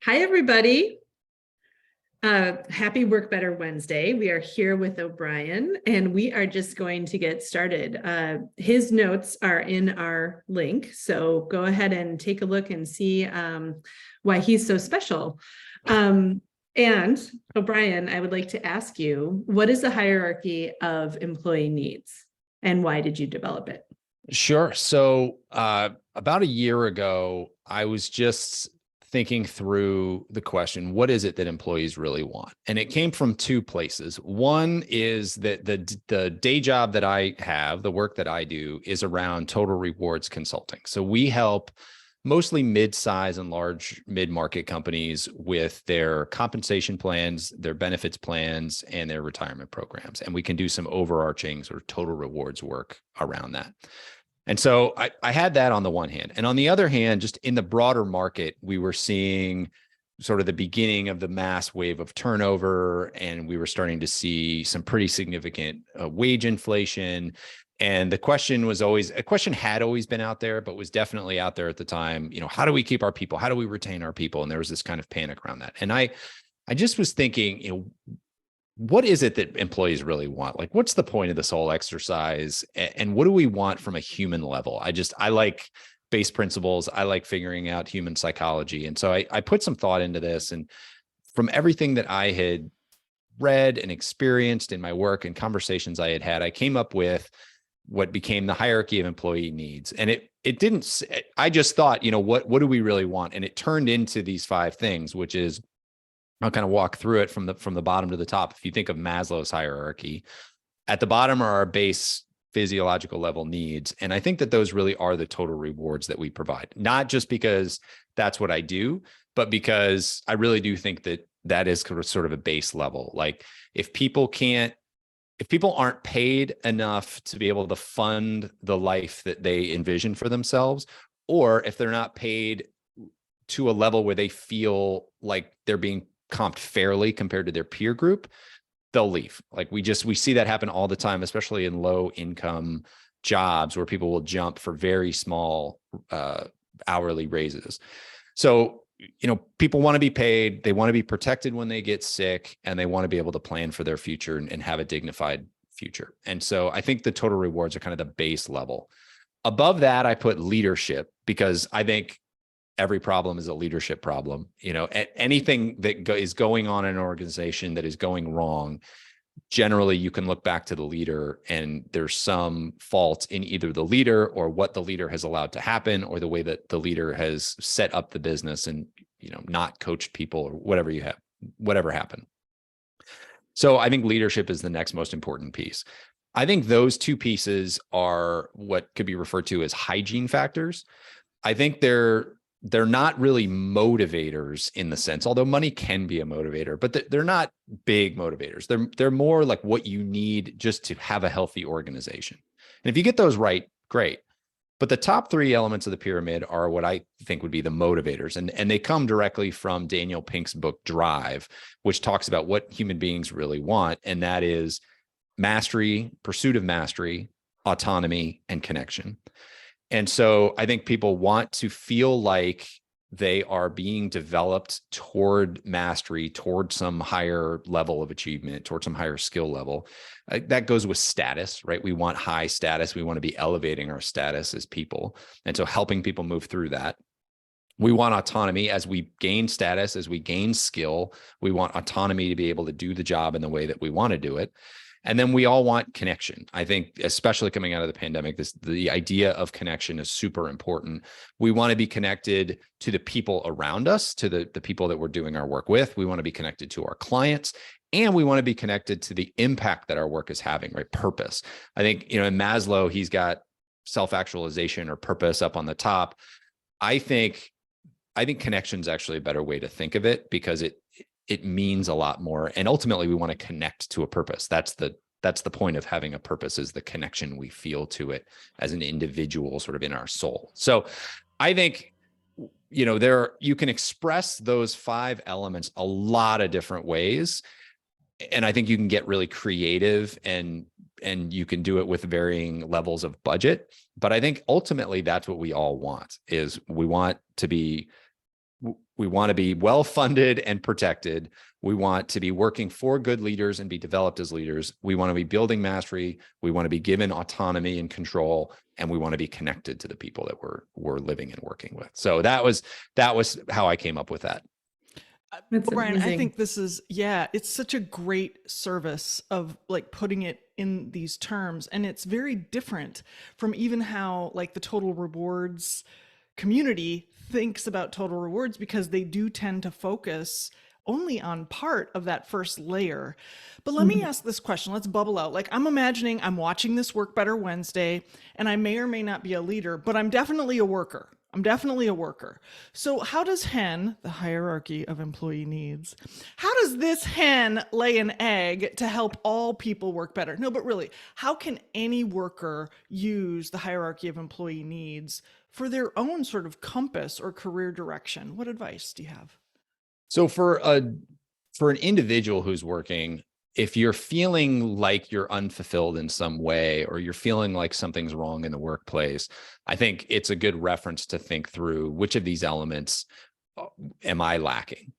Hi, everybody. Happy Work Better Wednesday. We are here with O'Brien, and we are just going to get started. His notes are in our link, so go ahead and take a look and see why he's so special. And O'Brien, I would like to ask you, what is the hierarchy of employee needs, and why did you develop it? Sure. So about a year ago, I was just thinking through the question, what is it that employees really want? And it came from two places. One is that the day job that I have, the work that I do, is around total rewards consulting. So we help mostly mid-size and large mid-market companies with their compensation plans, their benefits plans, and their retirement programs. And we can do some overarching sort of total rewards work around that. And so I had that on the one hand. And on the other hand, just in the broader market, we were seeing sort of the beginning of the mass wave of turnover, and we were starting to see some pretty significant wage inflation. And the question had always been out there, but was definitely out there at the time. How do we keep our people? How do we retain our people? And there was this kind of panic around that. And I just was thinking, what is it that employees really want? Like, what's the point of this whole exercise? And what do we want from a human level? I like base principles. I like figuring out human psychology. And so I put some thought into this. And from everything that I had read and experienced in my work and conversations I had, I came up with what became the hierarchy of employee needs. And I just thought, what do we really want? And it turned into these 5 things, which is, I'll kind of walk through it from the bottom to the top. If you think of Maslow's hierarchy, at the bottom are our base physiological level needs. And I think that those really are the total rewards that we provide, not just because that's what I do, but because I really do think that that is sort of a base level. Like if people aren't paid enough to be able to fund the life that they envision for themselves, or if they're not paid to a level where they feel like they're being comped fairly compared to their peer group, they'll leave. Like we see that happen all the time, especially in low income jobs where people will jump for very small hourly raises. So, people want to be paid, they want to be protected when they get sick, and they want to be able to plan for their future and have a dignified future. And so I think the total rewards are kind of the base level. Above that, I put leadership, because I think every problem is a leadership problem. Anything that is going on in an organization that is going wrong, generally you can look back to the leader, and there's some fault in either the leader or what the leader has allowed to happen, or the way that the leader has set up the business and, not coached people, or whatever happened. So I think leadership is the next most important piece. I think those 2 pieces are what could be referred to as hygiene factors. I think they're not really motivators in the sense, although money can be a motivator, but they're not big motivators. They're more like what you need just to have a healthy organization. And if you get those right, great. But the top 3 elements of the pyramid are what I think would be the motivators. And they come directly from Daniel Pink's book, Drive, which talks about what human beings really want. And that is mastery, pursuit of mastery, autonomy, and connection. And so I think people want to feel like they are being developed toward mastery, toward some higher level of achievement, toward some higher skill level. That goes with status, right? We want high status. We want to be elevating our status as people. And so helping people move through that. We want autonomy as we gain status, as we gain skill. We want autonomy to be able to do the job in the way that we want to do it. And then we all want connection. I think, especially coming out of the pandemic, the idea of connection is super important. We want to be connected to the people around us, to the people that we're doing our work with. We want to be connected to our clients, and we want to be connected to the impact that our work is having, right? Purpose. I think, in Maslow, he's got self-actualization or purpose up on the top. I think connection is actually a better way to think of it, because it means a lot more. And ultimately we want to connect to a purpose. That's the point of having a purpose, is the connection we feel to it as an individual, sort of in our soul. So I think, you can express those 5 elements a lot of different ways. And I think you can get really creative, and you can do it with varying levels of budget. But I think ultimately that's what we all want, is we want to be We want to be well-funded and protected. We want to be working for good leaders and be developed as leaders. We want to be building mastery. We want to be given autonomy and control, and we want to be connected to the people that we're living and working with. So that was how I came up with that. That's Brian, I amazing. think this is, yeah, it's such a great service of like putting it in these terms. And it's very different from even how like the total rewards community thinks about total rewards, because they do tend to focus only on part of that first layer. But let me ask this question. Let's bubble out. Like, I'm imagining I'm watching this Work Better Wednesday, and I may or may not be a leader, but I'm definitely a worker. So how does H.E.N, the hierarchy of employee needs, how does this hen lay an egg to help all people work better? No, but really, how can any worker use the hierarchy of employee needs for their own sort of compass or career direction? What advice do you have? So for an individual who's working, if you're feeling like you're unfulfilled in some way, or you're feeling like something's wrong in the workplace, I think it's a good reference to think through which of these elements am I lacking?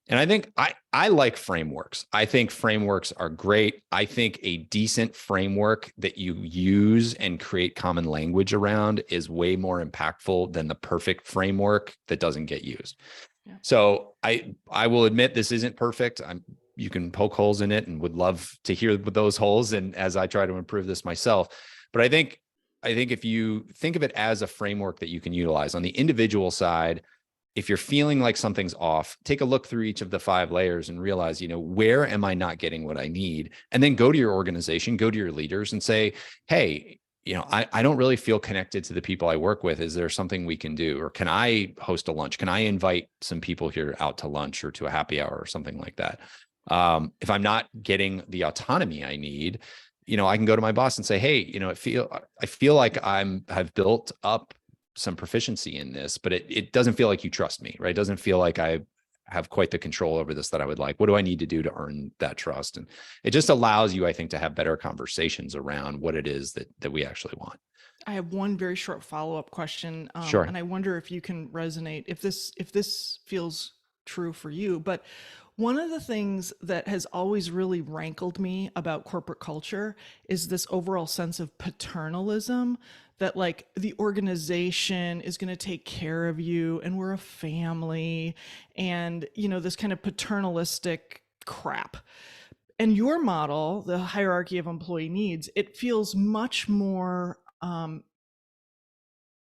And I think I like frameworks. I think frameworks are great. I think a decent framework that you use and create common language around is way more impactful than the perfect framework that doesn't get used. Yeah. So I will admit this isn't perfect. You can poke holes in it, and would love to hear those holes, and as I try to improve this myself. But I think if you think of it as a framework that you can utilize on the individual side, if you're feeling like something's off, take a look through each of the 5 layers and realize, where am I not getting what I need? And then go to your organization, go to your leaders and say, hey, I don't really feel connected to the people I work with. Is there something we can do? Or can I host a lunch? Can I invite some people here out to lunch or to a happy hour or something like that? If I'm not getting the autonomy I need, I can go to my boss and say, hey, I feel like I've built up some proficiency in this, but it doesn't feel like you trust me, right? It doesn't feel like I have quite the control over this that I would like. What do I need to do to earn that trust? And it just allows you, I think, to have better conversations around what it is that we actually want. I have one very short follow-up question. Sure. And I wonder if you can resonate, if this feels true for you. But one of the things that has always really rankled me about corporate culture is this overall sense of paternalism, that like the organization is going to take care of you and we're a family, and this kind of paternalistic crap. And your model, the hierarchy of employee needs, it feels much more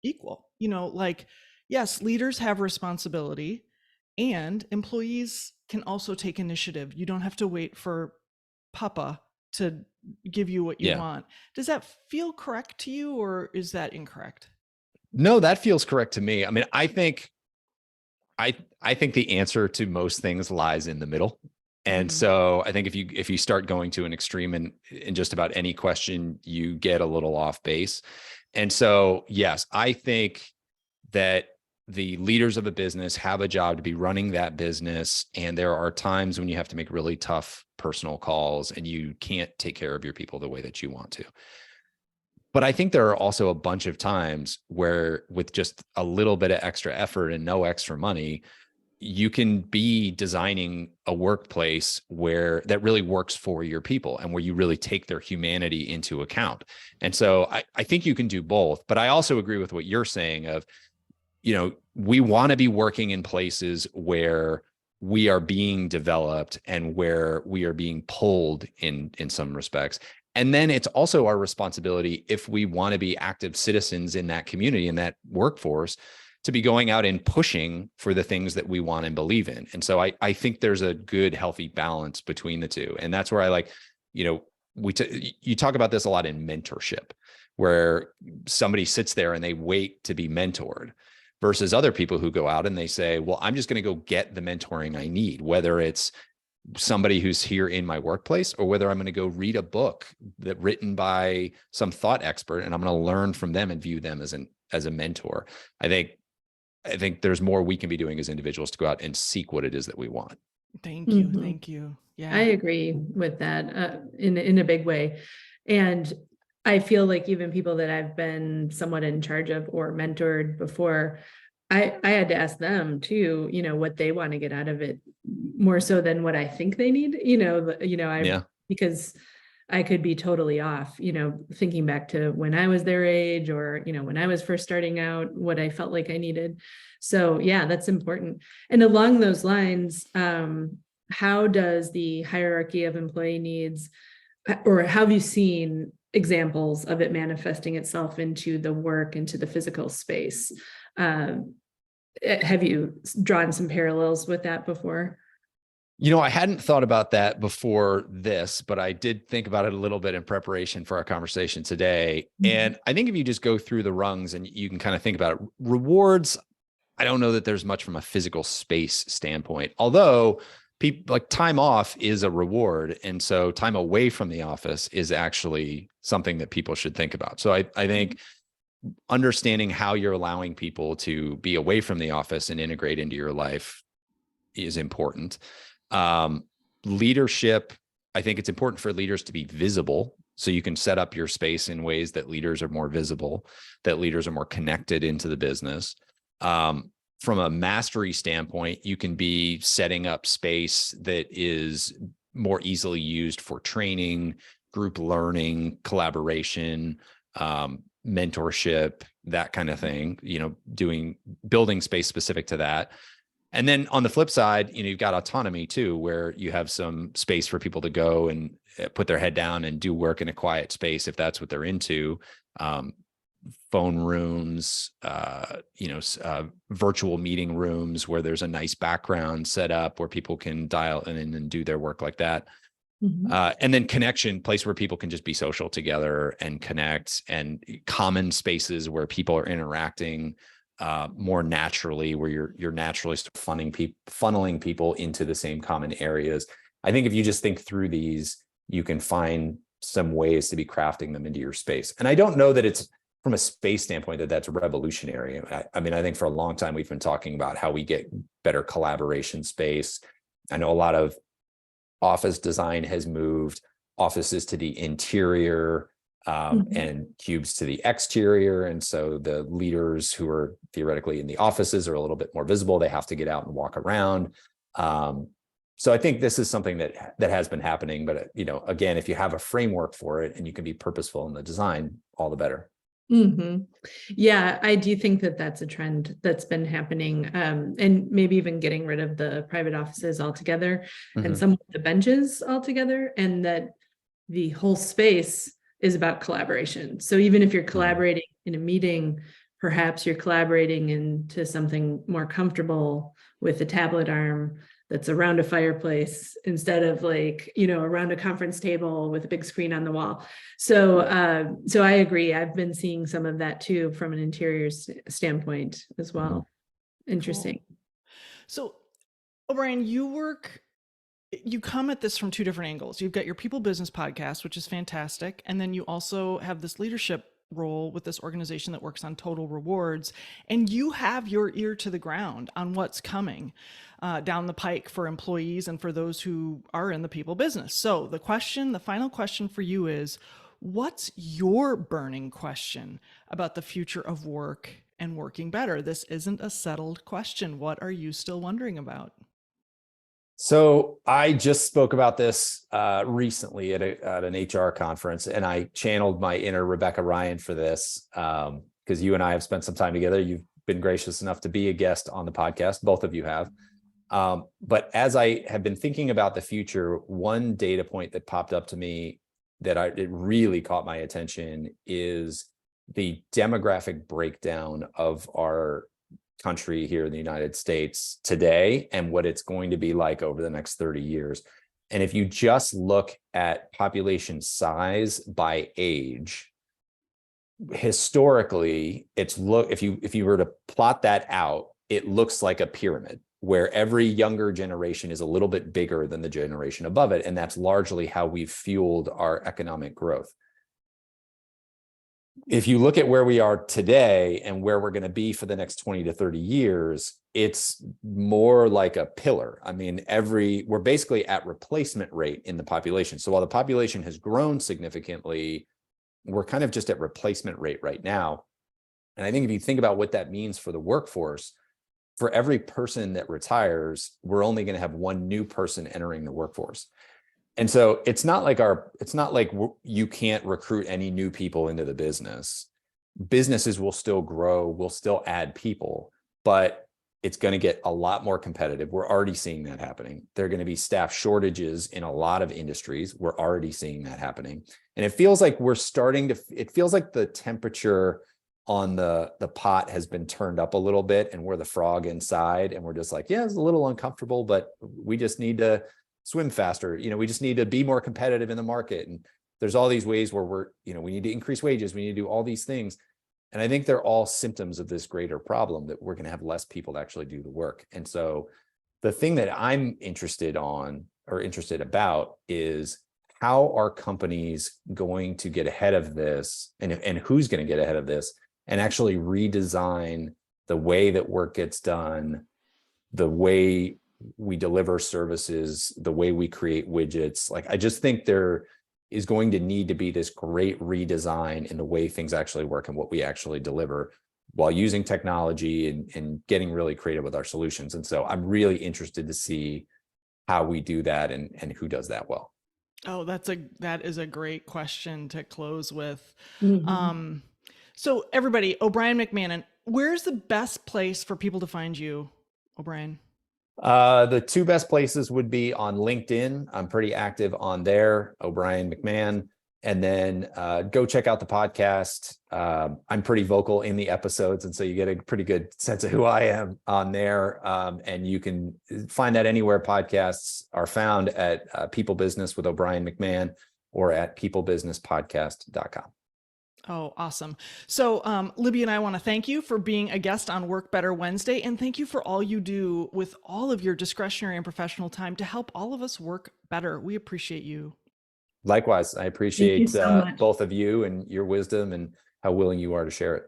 equal. Like, yes, leaders have responsibility, and employees can also take initiative. You don't have to wait for Papa to give you what you want. Does that feel correct to you, or is that incorrect? No, that feels correct to me. I mean, I think the answer to most things lies in the middle. And so I think if you start going to an extreme in just about any question, you get a little off base. And so, yes, I think that the leaders of a business have a job to be running that business. And there are times when you have to make really tough personal calls and you can't take care of your people the way that you want to. But I think there are also a bunch of times where, with just a little bit of extra effort and no extra money, you can be designing a workplace that really works for your people and where you really take their humanity into account. And so I think you can do both. But I also agree with what you're saying of, we want to be working in places where we are being developed and where we are being pulled in some respects. And then it's also our responsibility, if we want to be active citizens in that community, in that workforce, to be going out and pushing for the things that we want and believe in. And so I think there's a good, healthy balance between the two. And that's where I like, you talk about this a lot in mentorship, where somebody sits there and they wait to be mentored, versus other people who go out and they say, well, I'm just going to go get the mentoring I need, whether it's somebody who's here in my workplace or whether I'm going to go read a book written by some thought expert and I'm going to learn from them and view them as a mentor. I think there's more we can be doing as individuals to go out and seek what it is that we want. Thank you. Thank you. Yeah. I agree with that in a big way. And I feel like even people that I've been somewhat in charge of or mentored before, I had to ask them too, what they want to get out of it more so than what I think they need, because I could be totally off, thinking back to when I was their age or, when I was first starting out, what I felt like I needed. So yeah, that's important. And along those lines, how does the hierarchy of employee needs, or have you seen examples of it manifesting itself into the work, into the physical space? Have you drawn some parallels with that before? I hadn't thought about that before this, but I did think about it a little bit in preparation for our conversation today. And I think if you just go through the rungs and you can kind of think about it, rewards, I don't know that there's much from a physical space standpoint, although people like time off is a reward. And so time away from the office is actually something that people should think about. So I think understanding how you're allowing people to be away from the office and integrate into your life is important. Leadership, I think it's important for leaders to be visible. So you can set up your space in ways that leaders are more visible, that leaders are more connected into the business. From a mastery standpoint, you can be setting up space that is more easily used for training, group learning, collaboration, mentorship, that kind of thing, building space specific to that. And then on the flip side, you've got autonomy too, where you have some space for people to go and put their head down and do work in a quiet space if that's what they're into. Phone rooms, virtual meeting rooms where there's a nice background set up where people can dial in and do their work like that. And then connection, place where people can just be social together and connect, and common spaces where people are interacting more naturally, where you're naturally funneling people into the same common areas. I think if you just think through these, you can find some ways to be crafting them into your space. And I don't know that it's from a space standpoint that's revolutionary. I mean, I think for a long time we've been talking about how we get better collaboration space. I know a lot of office design has moved offices to the interior and cubes to the exterior. And so the leaders who are theoretically in the offices are a little bit more visible. They have to get out and walk around. So I think this is something that has been happening. But, again, if you have a framework for it and you can be purposeful in the design, all the better. Yeah, I do think that that's a trend that's been happening, and maybe even getting rid of the private offices altogether and some of the benches altogether, and that the whole space is about collaboration. So even if you're collaborating in a meeting, perhaps you're collaborating into something more comfortable with a tablet arm that's around a fireplace instead of around a conference table with a big screen on the wall. So I agree. I've been seeing some of that too from an interior standpoint as well. Interesting. Cool. So O'Brien, you come at this from two different angles. You've got your people business podcast, which is fantastic. And then you also have this leadership role with this organization that works on total rewards. And you have your ear to the ground on what's coming down the pike for employees and for those who are in the people business. So the final question for you is, what's your burning question about the future of work and working better? This isn't a settled question. What are you still wondering about? So I just spoke about this recently at an HR conference, and I channeled my inner Rebecca Ryan for this because you and I have spent some time together. You've been gracious enough to be a guest on the podcast. Both of you have. But as I have been thinking about the future, one data point that popped up to me it really caught my attention is the demographic breakdown of our country here in the United States today and what it's going to be like over the next 30 years. And if you just look at population size by age, historically, if you were to plot that out, it looks like a pyramid where every younger generation is a little bit bigger than the generation above it. And that's largely how we've fueled our economic growth. If you look at where we are today and where we're going to be for the next 20 to 30 years, it's more like a pillar. I mean, we're basically at replacement rate in the population. So while the population has grown significantly, we're kind of just at replacement rate right now. And I think if you think about what that means for the workforce, for every person that retires, we're only going to have one new person entering the workforce. And so it's not like you can't recruit any new people into the business. Businesses will still grow, we'll still add people, but it's going to get a lot more competitive. We're already seeing that happening. There are going to be staff shortages in a lot of industries. We're already seeing that happening. And it feels like it feels like the temperature on the pot has been turned up a little bit, and we're the frog inside, and we're just like, yeah, it's a little uncomfortable, but we just need to swim faster. We just need to be more competitive in the market. And there's all these ways where we need to increase wages. We need to do all these things. And I think they're all symptoms of this greater problem that we're going to have less people to actually do the work. And so the thing that I'm interested about is, how are companies going to get ahead of this, and who's going to get ahead of this and actually redesign the way that work gets done, the way we deliver services, the way we create widgets. Like, I just think there is going to need to be this great redesign in the way things actually work and what we actually deliver, while using technology and getting really creative with our solutions. And so I'm really interested to see how we do that and who does that well. Oh, that is a great question to close with. Mhm. So everybody, O'Brien McMahon, where's the best place for people to find you, O'Brien? The two best places would be on LinkedIn. I'm pretty active on there, O'Brien McMahon. And then go check out the podcast. I'm pretty vocal in the episodes, and so you get a pretty good sense of who I am on there. And you can find that anywhere podcasts are found, at People Business with O'Brien McMahon, or at peoplebusinesspodcast.com. Oh, awesome. So, Libby and I want to thank you for being a guest on Work Better Wednesday, and thank you for all you do with all of your discretionary and professional time to help all of us work better. We appreciate you. Likewise, I Thank you appreciate so much. both of you and your wisdom and how willing you are to share it.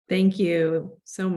Thank you so much.